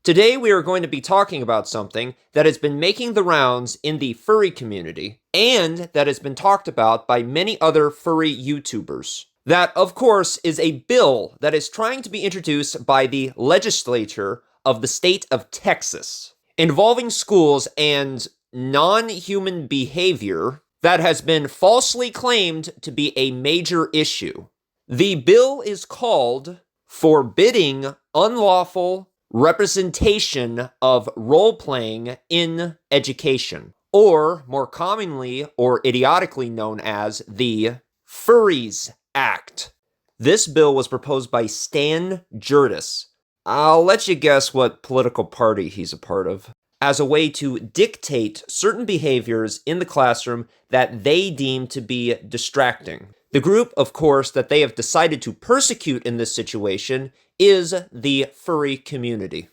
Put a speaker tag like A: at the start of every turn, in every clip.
A: Today we are going to be talking about something that has been making the rounds in the furry community and that has been talked about by many other furry YouTubers. That, of course, is a bill that is trying to be introduced by the legislature of the state of Texas, involving schools and non-human behavior that has been falsely claimed to be a major issue. The bill is called Forbidding Unlawful Representation of Role-Playing in Education, or more commonly or idiotically known as the F.U.R.R.I.E.S Act. This bill was proposed by Stan Jurtis. I'll let you guess what political party he's a part of. As a way to dictate certain behaviors in the classroom that they deem to be distracting. The group, of course, that they have decided to persecute in this situation is the furry community.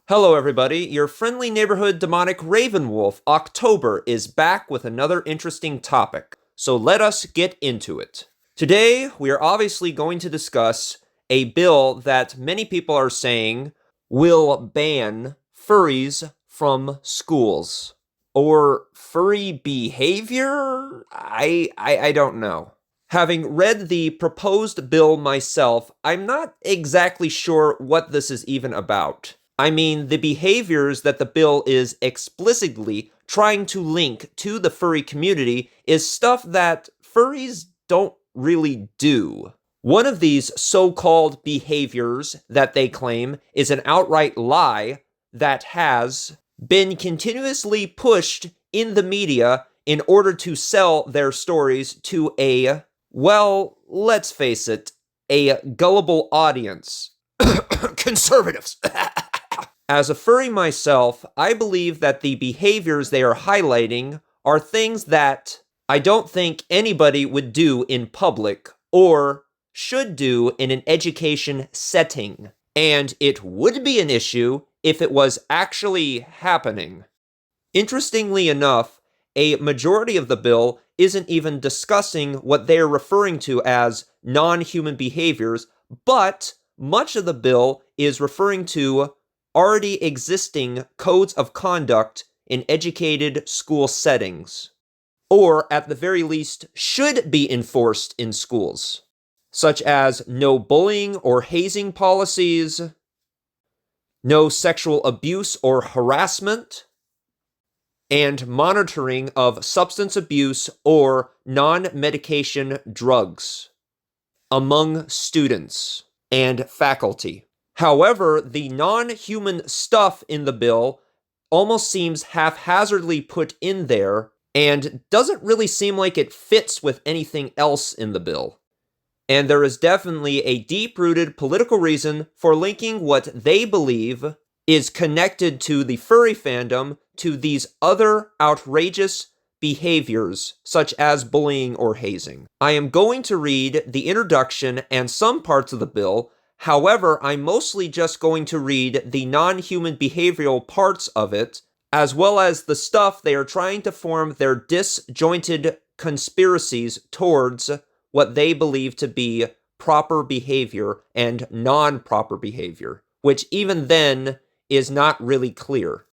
A: Hello everybody, your friendly neighborhood demonic Raven Wolf, October, is back with another interesting topic. So let us get into it. Today, we are obviously going to discuss a bill that many people are saying will ban furries from schools. Or furry behavior? I don't know. Having read the proposed bill myself, I'm not exactly sure what this is even about. I mean, the behaviors that the bill is explicitly trying to link to the furry community is stuff that furries don't really do. One of these so-called behaviors that they claim is an outright lie that has been continuously pushed in the media in order to sell their stories to a, well, let's face it, a gullible audience. Conservatives. As a furry myself, I believe that the behaviors they are highlighting are things that I don't think anybody would do in public or should do in an education setting. And it would be an issue if it was actually happening. Interestingly enough, a majority of the bill isn't even discussing what they're referring to as non-human behaviors, but much of the bill is referring to already existing codes of conduct in educated school settings, or at the very least should be enforced in schools, such as no bullying or hazing policies, no sexual abuse or harassment, and monitoring of substance abuse or non-medication drugs among students and faculty. However, the non-human stuff in the bill almost seems haphazardly put in there and doesn't really seem like it fits with anything else in the bill. And there is definitely a deep-rooted political reason for linking what they believe is connected to the furry fandom to these other outrageous behaviors, such as bullying or hazing. I am going to read the introduction and some parts of the bill. However, I'm mostly just going to read the non-human behavioral parts of it, as well as the stuff they are trying to form their disjointed conspiracies towards what they believe to be proper behavior and non-proper behavior, which even then is not really clear.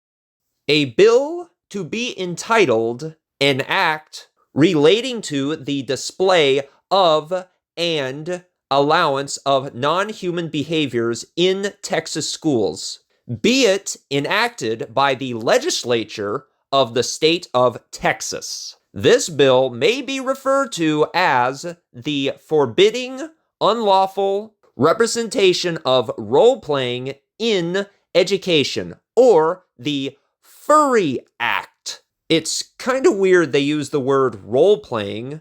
A: A bill to be entitled An Act Relating to the Display of and Allowance of Non-Human Behaviors in Texas Schools, be it enacted by the legislature of the state of Texas. This bill may be referred to as the Forbidding Unlawful Representation of Role-Playing in Education, or the F.U.R.R.I.E Act. It's kind of weird they use the word role-playing,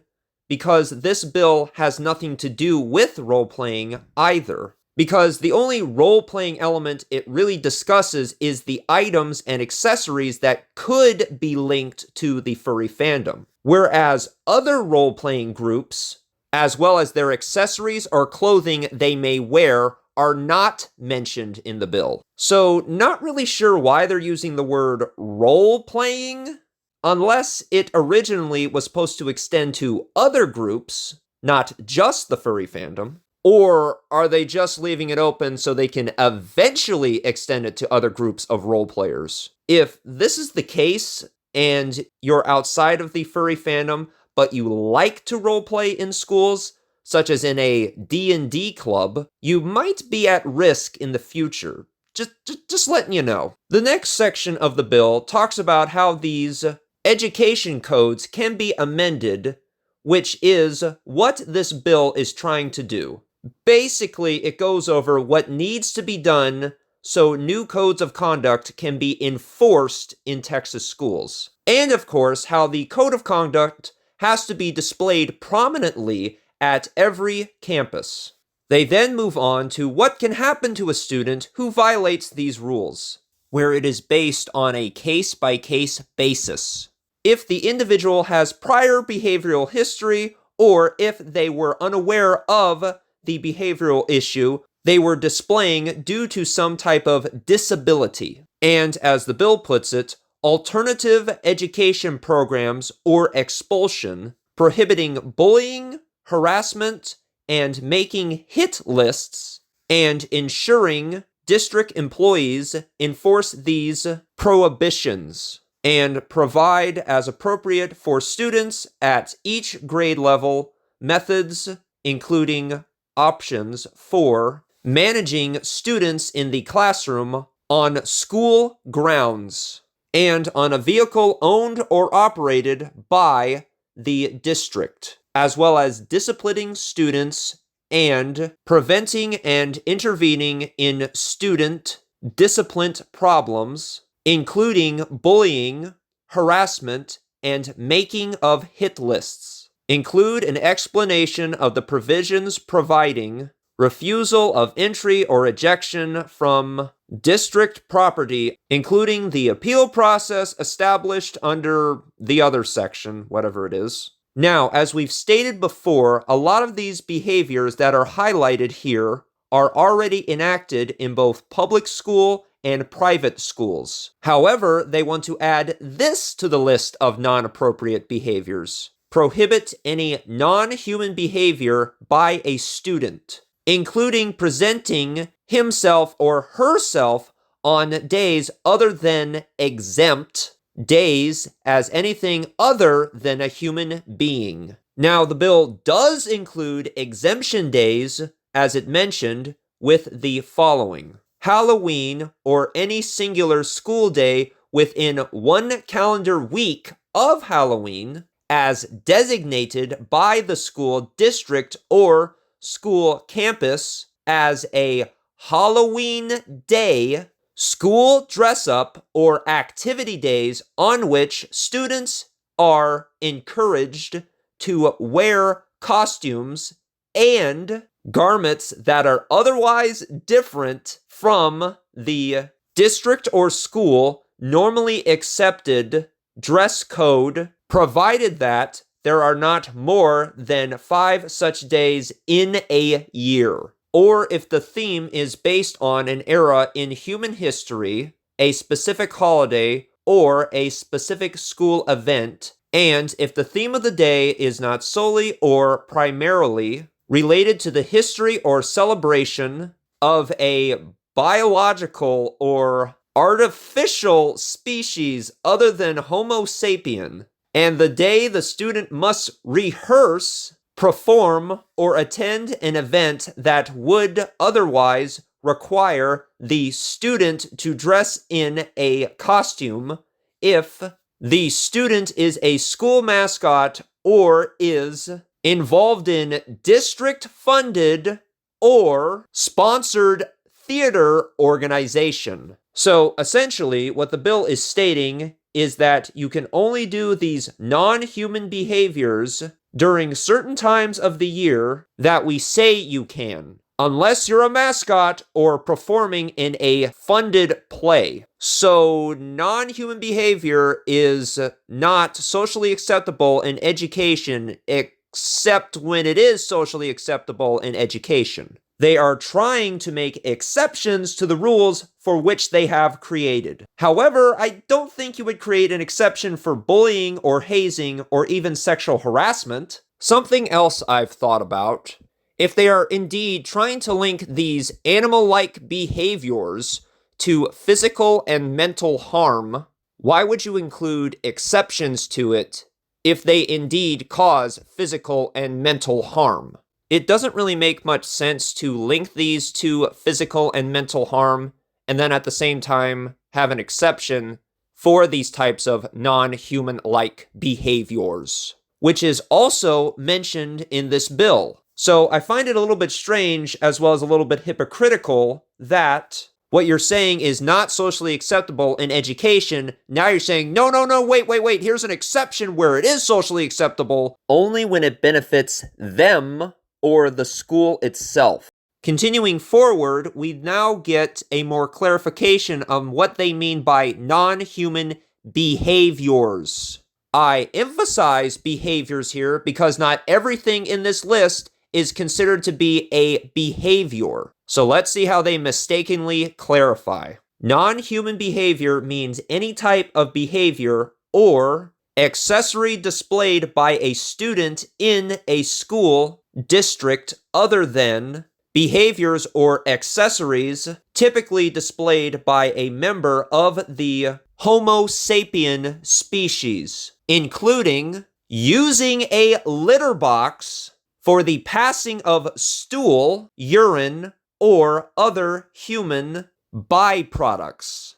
A: because this bill has nothing to do with role-playing either. Because the only role-playing element it really discusses is the items and accessories that could be linked to the furry fandom. Whereas other role-playing groups, as well as their accessories or clothing they may wear, are not mentioned in the bill. So, not really sure why they're using the word role-playing, unless it originally was supposed to extend to other groups, not just the furry fandom. Or are they just leaving it open so they can eventually extend it to other groups of role players? If this is the case, and you're outside of the furry fandom, but you like to roleplay in schools, such as in a D&D club, you might be at risk in the future. Just letting you know. The next section of the bill talks about how these education codes can be amended, which is what this bill is trying to do. Basically, it goes over what needs to be done so new codes of conduct can be enforced in Texas schools. And of course, how the code of conduct has to be displayed prominently at every campus. They then move on to what can happen to a student who violates these rules, where it is based on a case-by-case basis. If the individual has prior behavioral history, or if they were unaware of the behavioral issue they were displaying due to some type of disability. And as the bill puts it, alternative education programs or expulsion prohibiting bullying, harassment, and making hit lists, and ensuring district employees enforce these prohibitions and provide as appropriate for students at each grade level methods, including options for managing students in the classroom on school grounds and on a vehicle owned or operated by the district, as well as disciplining students and preventing and intervening in student discipline problems, including bullying, harassment, and making of hit lists. Include an explanation of the provisions providing refusal of entry or ejection from district property, including the appeal process established under the other section, whatever it is. Now, as we've stated before, a lot of these behaviors that are highlighted here are already enacted in both public school and private schools. However, they want to add this to the list of non-appropriate behaviors. Prohibit any non-human behavior by a student, including presenting himself or herself on days other than exempt days as anything other than a human being. Now, the bill does include exemption days, as it mentioned, with the following: Halloween or any singular school day within 1 calendar week of Halloween, as designated by the school district or school campus as a Halloween day, school dress-up or activity days on which students are encouraged to wear costumes and garments that are otherwise different from the district or school normally accepted dress code, provided that there are not more than 5 such days in a year. Or if the theme is based on an era in human history, a specific holiday, or a specific school event, and if the theme of the day is not solely or primarily related to the history or celebration of a biological or artificial species other than Homo sapien, and the day the student must rehearse, perform, or attend an event that would otherwise require the student to dress in a costume if the student is a school mascot or is involved in district-funded or sponsored theater organization. So essentially, what the bill is stating is that you can only do these non-human behaviors during certain times of the year that we say you can, unless you're a mascot or performing in a funded play. So non-human behavior is not socially acceptable in education, except when it is socially acceptable in education. They are trying to make exceptions to the rules for which they have created. However, I don't think you would create an exception for bullying or hazing or even sexual harassment. Something else I've thought about If they are indeed trying to link these animal-like behaviors to physical and mental harm, why would you include exceptions to it if they indeed cause physical and mental harm? It doesn't really make much sense to link these to physical and mental harm and then at the same time have an exception for these types of non-human-like behaviors, which is also mentioned in this bill. So I find it a little bit strange as well as a little bit hypocritical that what you're saying is not socially acceptable in education. Now you're saying, no, wait, here's an exception where it is socially acceptable, only when it benefits them or the school itself. Continuing forward, we now get a more clarification on what they mean by non-human behaviors. I emphasize behaviors here because not everything in this list is considered to be a behavior. So let's see how they mistakenly clarify. Non-human behavior means any type of behavior or accessory displayed by a student in a school district other than behaviors or accessories typically displayed by a member of the Homo sapien species, including using a litter box for the passing of stool, urine, or other human byproducts.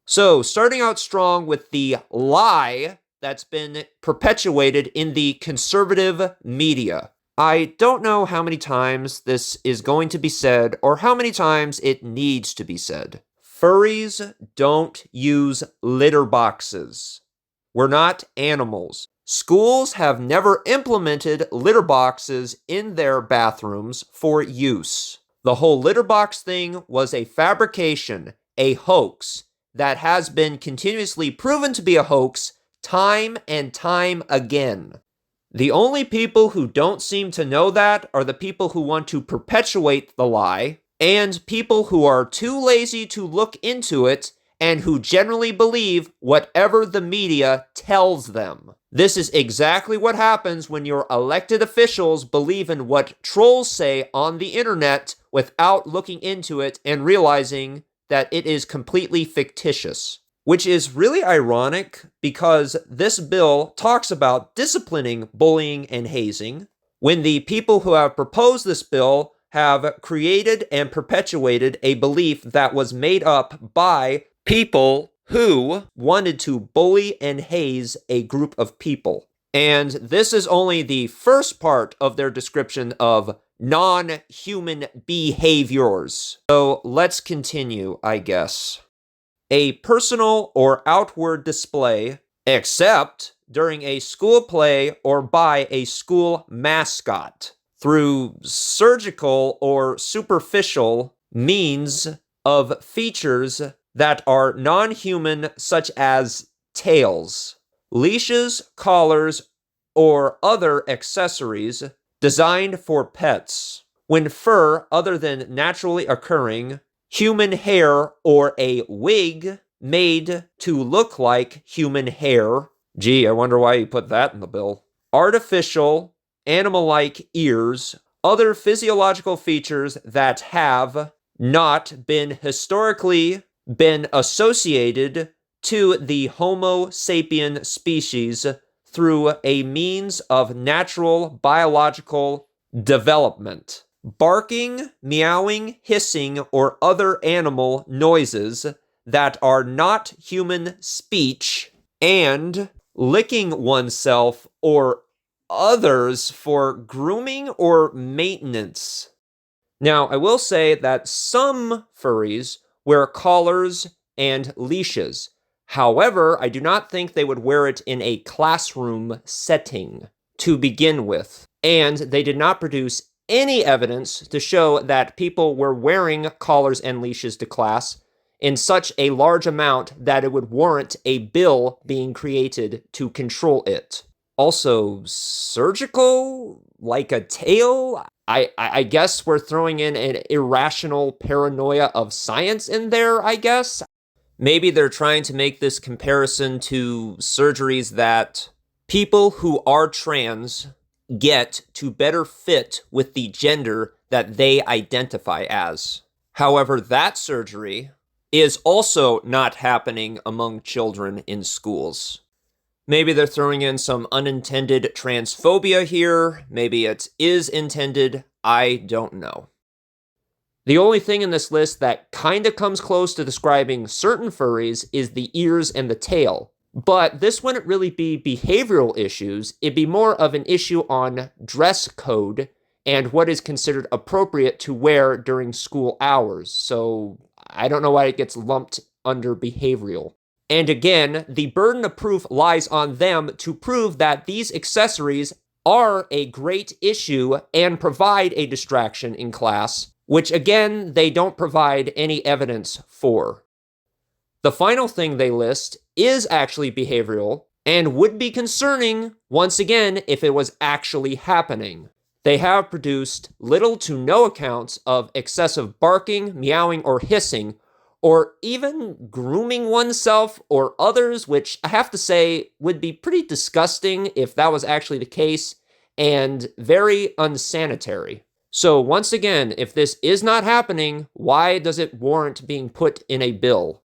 A: So, starting out strong with the lie that's been perpetuated in the conservative media. I don't know how many times this is going to be said or how many times it needs to be said. Furries don't use litter boxes. We're not animals. Schools have never implemented litter boxes in their bathrooms for use. The whole litter box thing was a fabrication, a hoax, that has been continuously proven to be a hoax time and time again. The only people who don't seem to know that are the people who want to perpetuate the lie, and people who are too lazy to look into it and who generally believe whatever the media tells them. This is exactly what happens when your elected officials believe in what trolls say on the internet without looking into it and realizing that it is completely fictitious. Which is really ironic because this bill talks about disciplining bullying and hazing when the people who have proposed this bill have created and perpetuated a belief that was made up by people who wanted to bully and haze a group of people. And this is only the first part of their description of non-human behaviors. So let's continue, I guess. A personal or outward display, except during a school play or by a school mascot, through surgical or superficial means of features that are non-human, such as tails, leashes, collars, or other accessories designed for pets. When fur other than naturally occurring, human hair, or a wig made to look like human hair. Gee, I wonder why you put that in the bill. Artificial, animal-like ears, other physiological features that have not been historically been associated to the Homo sapien species through a means of natural biological development. Barking, meowing, hissing, or other animal noises that are not human speech, and licking oneself or others for grooming or maintenance. Now, I will say that some furries wear collars and leashes. However, I do not think they would wear it in a classroom setting to begin with. And they did not produce any evidence to show that people were wearing collars and leashes to class in such a large amount that it would warrant a bill being created to control it. Also, surgical? Like a tail? I guess we're throwing in an irrational paranoia of science in there, I guess. Maybe they're trying to make this comparison to surgeries that people who are trans get to better fit with the gender that they identify as. However, that surgery is also not happening among children in schools. Maybe they're throwing in some unintended transphobia here. Maybe it is intended. I don't know. The only thing in this list that kinda comes close to describing certain furries is the ears and the tail. But this wouldn't really be behavioral issues. It'd be more of an issue on dress code and what is considered appropriate to wear during school hours. So I don't know why it gets lumped under behavioral. And again, the burden of proof lies on them to prove that these accessories are a great issue and provide a distraction in class, which again, they don't provide any evidence for. The final thing they list is actually behavioral and would be concerning, once again, if it was actually happening. They have produced little to no accounts of excessive barking, meowing, or hissing, or even grooming oneself or others, which I have to say would be pretty disgusting if that was actually the case, and very unsanitary. So once again, if this is not happening, why does it warrant being put in a bill?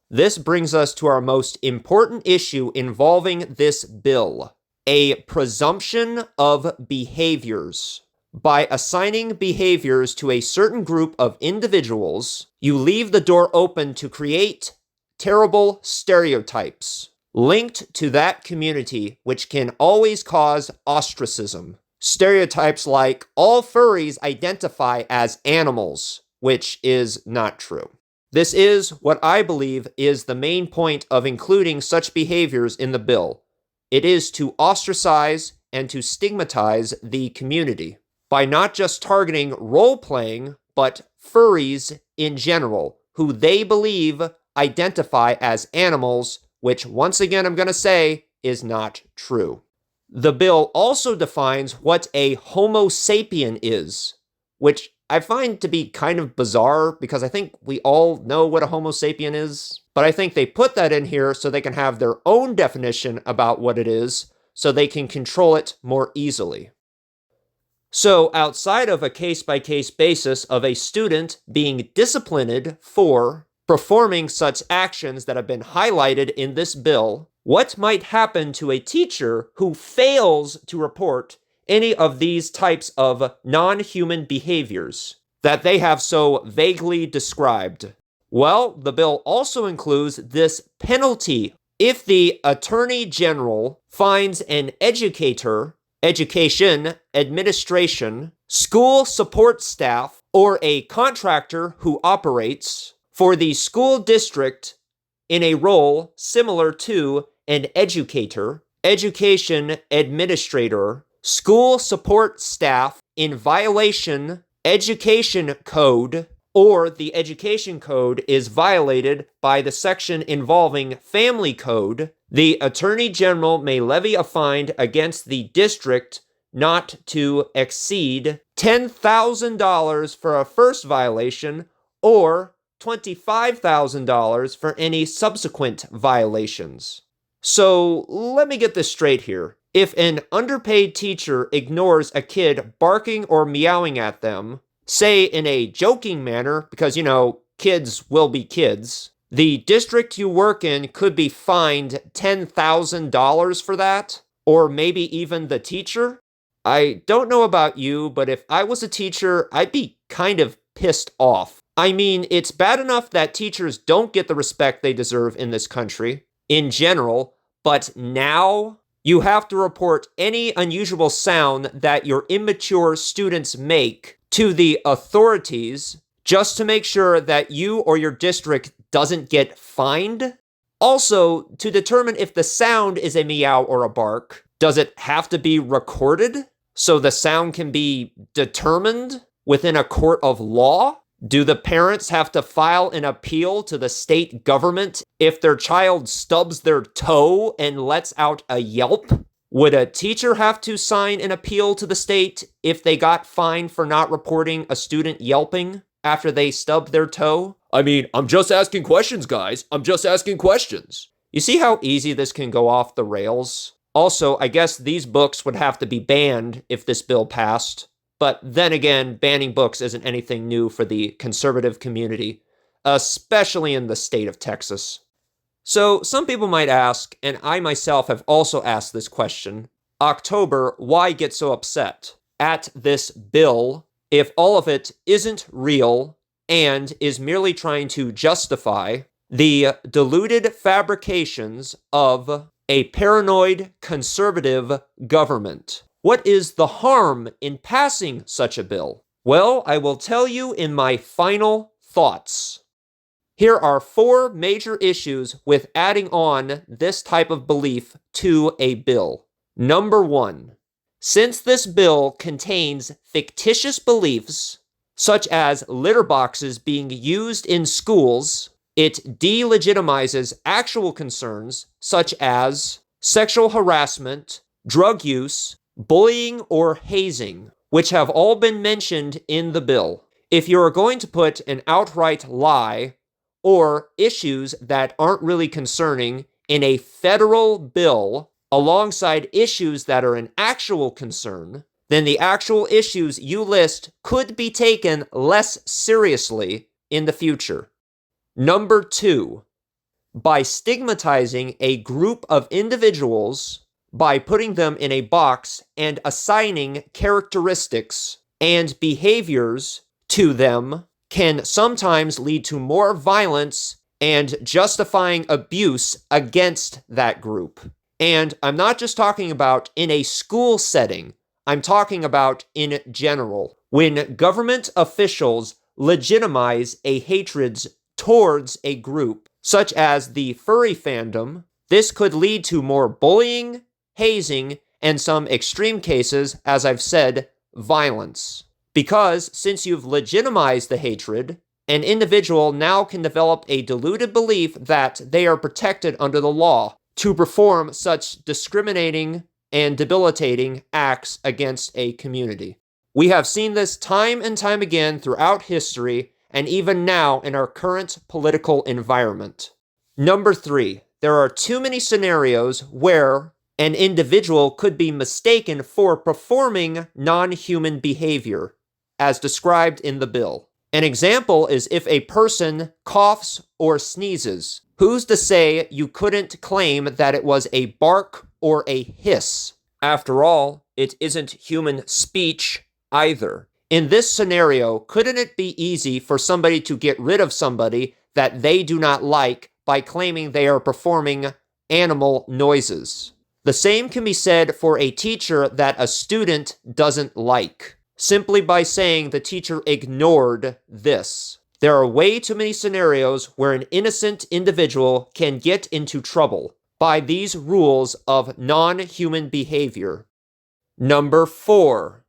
A: This brings us to our most important issue involving this bill: a presumption of behaviors. By assigning behaviors to a certain group of individuals, you leave the door open to create terrible stereotypes linked to that community, which can always cause ostracism. Stereotypes like all furries identify as animals, which is not true. This is what I believe is the main point of including such behaviors in the bill. It is to ostracize and to stigmatize the community by not just targeting role-playing, but furries in general, who they believe identify as animals, which once again I'm going to say is not true. The bill also defines what a Homo sapien is, which I find to be kind of bizarre because I think we all know what a Homo sapien is, but I think they put that in here so they can have their own definition about what it is, so they can control it more easily. So outside of a case-by-case basis of a student being disciplined for performing such actions that have been highlighted in this bill, what might happen to a teacher who fails to report any of these types of non-human behaviors that they have so vaguely described? Well, the bill also includes this penalty. If the Attorney General finds an educator, education, administration, school support staff, or a contractor who operates for the school district in a role similar to an educator, education administrator, school support staff in violation education code, or the education code is violated by the section involving family code, the Attorney General may levy a fine against the district not to exceed $10,000 for a first violation or $25,000 for any subsequent violations. So let me get this straight here. If an underpaid teacher ignores a kid barking or meowing at them, say in a joking manner, because, kids will be kids, the district you work in could be fined $10,000 for that, or maybe even the teacher. I don't know about you, but if I was a teacher, I'd be kind of pissed off. I mean, it's bad enough that teachers don't get the respect they deserve in this country, in general, but now you have to report any unusual sound that your immature students make to the authorities just to make sure that you or your district doesn't get fined. Also, to determine if the sound is a meow or a bark, does it have to be recorded so the sound can be determined within a court of law? Do the parents have to file an appeal to the state government if their child stubs their toe and lets out a yelp? Would a teacher have to sign an appeal to the state if they got fined for not reporting a student yelping after they stubbed their toe? I mean, I'm just asking questions, guys. I'm just asking questions. You see how easy this can go off the rails? Also, I guess these books would have to be banned if this bill passed. But then again, banning books isn't anything new for the conservative community, especially in the state of Texas. So, some people might ask, and I myself have also asked this question, October, why get so upset at this bill if all of it isn't real and is merely trying to justify the deluded fabrications of a paranoid conservative government? What is the harm in passing such a bill? Well, I will tell you in my final thoughts. Here are 4 major issues with adding on this type of belief to a bill. Number 1, since this bill contains fictitious beliefs, such as litter boxes being used in schools, it delegitimizes actual concerns such as sexual harassment, drug use, bullying, or hazing, which have all been mentioned in the bill. If you are going to put an outright lie or issues that aren't really concerning in a federal bill alongside issues that are an actual concern, then the actual issues you list could be taken less seriously in the future. Number 2, by stigmatizing a group of individuals by putting them in a box and assigning characteristics and behaviors to them can sometimes lead to more violence and justifying abuse against that group. And I'm not just talking about in a school setting, I'm talking about in general. When government officials legitimize a hatred towards a group, such as the furry fandom, this could lead to more bullying, hazing, and some extreme cases, as I've said, violence. Because since you've legitimized the hatred, an individual now can develop a deluded belief that they are protected under the law to perform such discriminating and debilitating acts against a community. We have seen this time and time again throughout history, and even now in our current political environment. Number 3, there are too many scenarios where an individual could be mistaken for performing non-human behavior, as described in the bill. An example is if a person coughs or sneezes. Who's to say you couldn't claim that it was a bark or a hiss? After all, it isn't human speech either. In this scenario, couldn't it be easy for somebody to get rid of somebody that they do not like by claiming they are performing animal noises? The same can be said for a teacher that a student doesn't like, simply by saying the teacher ignored this. There are way too many scenarios where an innocent individual can get into trouble by these rules of non-human behavior. Number 4,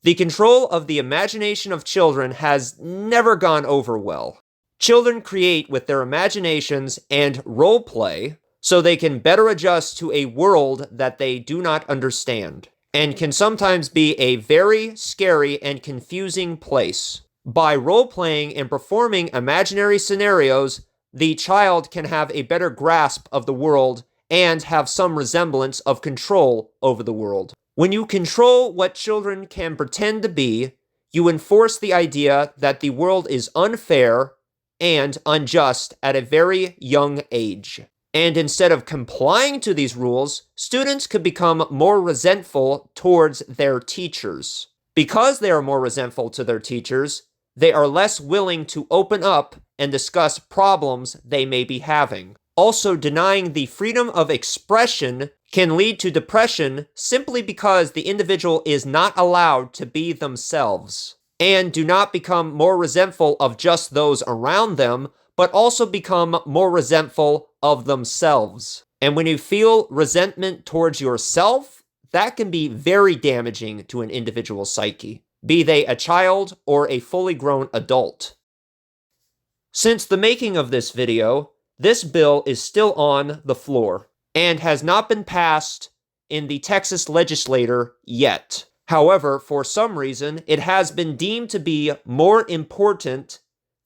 A: the control of the imagination of children has never gone over well. Children create with their imaginations and role play so they can better adjust to a world that they do not understand, and can sometimes be a very scary and confusing place. By role-playing and performing imaginary scenarios, the child can have a better grasp of the world and have some resemblance of control over the world. When you control what children can pretend to be, you enforce the idea that the world is unfair and unjust at a very young age. And instead of complying to these rules, students could become more resentful towards their teachers. Because they are more resentful to their teachers, they are less willing to open up and discuss problems they may be having. Also, denying the freedom of expression can lead to depression simply because the individual is not allowed to be themselves, and do not become more resentful of just those around them, but also become more resentful of themselves. And when you feel resentment towards yourself, that can be very damaging to an individual's psyche, be they a child or a fully grown adult. Since the making of this video, this bill is still on the floor and has not been passed in the Texas legislature yet. However, for some reason, it has been deemed to be more important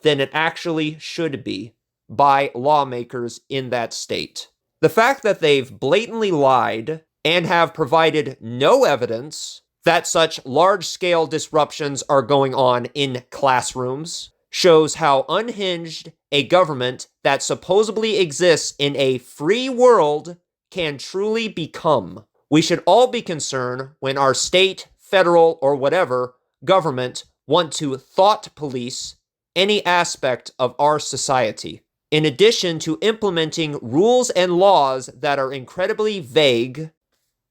A: than it actually should be by lawmakers in that state. The fact that they've blatantly lied and have provided no evidence that such large-scale disruptions are going on in classrooms, shows how unhinged a government that supposedly exists in a free world can truly become. We should all be concerned when our state, federal, or whatever government want to thought police any aspect of our society. In addition to implementing rules and laws that are incredibly vague,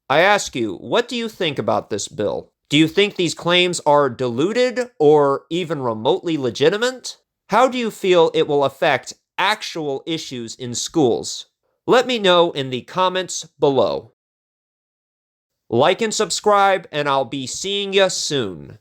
A: I ask you, what do you think about this bill? Do you think these claims are deluded or even remotely legitimate? How do you feel it will affect actual issues in schools? Let me know in the comments below. Like and subscribe, and I'll be seeing you soon.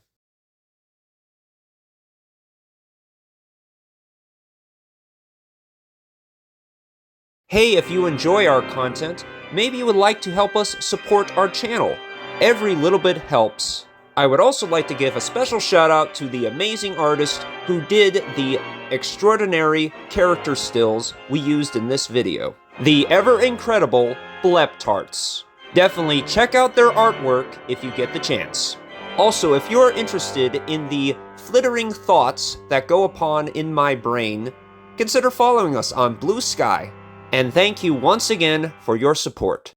A: Hey, if you enjoy our content, maybe you would like to help us support our channel. Every little bit helps. I would also like to give a special shout out to the amazing artist who did the extraordinary character stills we used in this video. The ever incredible Bleptarts. Definitely check out their artwork if you get the chance. Also, if you're interested in the flittering thoughts that go upon in my brain, consider following us on Blue Sky. And thank you once again for your support.